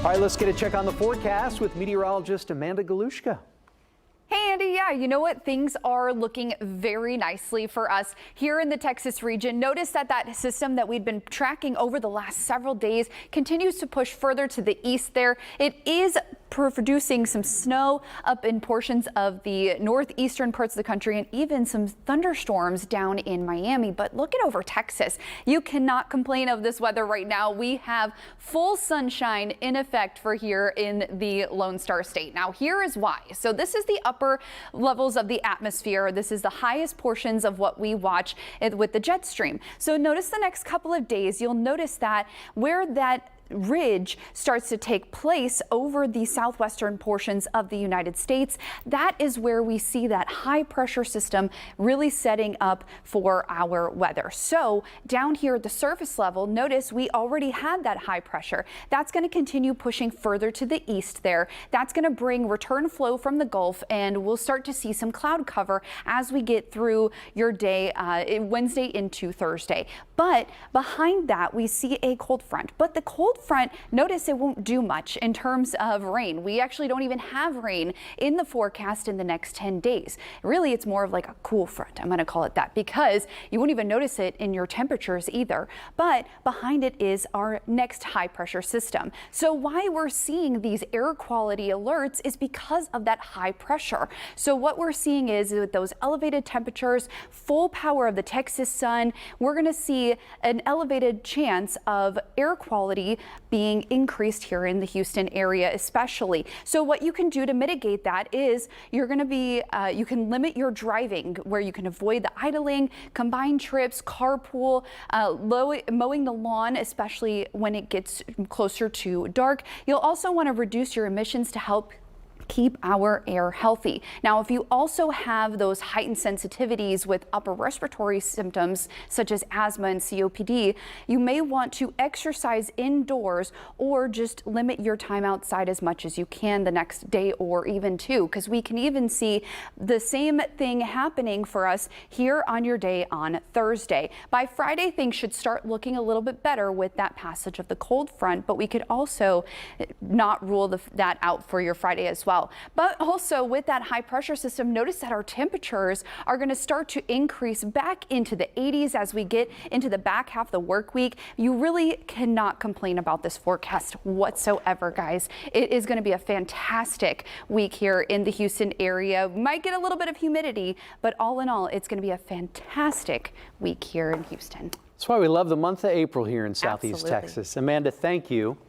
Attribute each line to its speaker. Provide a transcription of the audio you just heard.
Speaker 1: All right, let's get a check on the forecast with meteorologist Amanda Galushka.
Speaker 2: Hey, Andy. Yeah, you know what? Things are looking very nicely for us here in the Texas region. Notice that system that we'd been tracking over the last several days continues to push further to the east there. It is producing some snow up in portions of the northeastern parts of the country and even some thunderstorms down in Miami. But look at over Texas. You cannot complain of this weather right now. We have full sunshine in effect for here in the Lone Star State. Now, here is why. So this is the upper levels of the atmosphere. This is the highest portions of what we watch with the jet stream. So notice the next couple of days, you'll notice that where that ridge starts to take place over the southwestern portions of the United States, that is where we see that high pressure system really setting up for our weather. So down here at the surface level, notice we already had that high pressure. That's going to continue pushing further to the east there. That's going to bring return flow from the Gulf, and we'll start to see some cloud cover as we get through your day Wednesday into Thursday. But behind that, we see a cold front. But the cold front, notice it won't do much in terms of rain. We actually don't even have rain in the forecast in the next 10 days. Really, it's more of like a cool front. I'm going to call it that because you won't even notice it in your temperatures either. But behind it is our next high pressure system. So why we're seeing these air quality alerts is because of that high pressure. So what we're seeing is with those elevated temperatures, full power of the Texas sun, we're going to see an elevated chance of air quality being increased here in the Houston area especially. So what you can do to mitigate that is you're going to be you can limit your driving where you can avoid the idling, combined trips, carpool, mowing the lawn, especially when it gets closer to dark. You'll also want to reduce your emissions to help keep our air healthy. Now, if you also have those heightened sensitivities with upper respiratory symptoms such as asthma and COPD, you may want to exercise indoors or just limit your time outside as much as you can the next day or even two, because we can even see the same thing happening for us here on your day on Thursday. By Friday, things should start looking a little bit better with that passage of the cold front, but we could also not rule that out for your Friday as well. But also with that high pressure system, notice that our temperatures are going to start to increase back into the 80s as we get into the back half of the work week. You really cannot complain about this forecast whatsoever, guys. It is going to be a fantastic week here in the Houston area. We might get a little bit of humidity, but all in all, it's going to be a fantastic week here in Houston.
Speaker 1: That's why we love the month of April here in Southeast
Speaker 2: Absolutely.
Speaker 1: Texas. Amanda, thank you.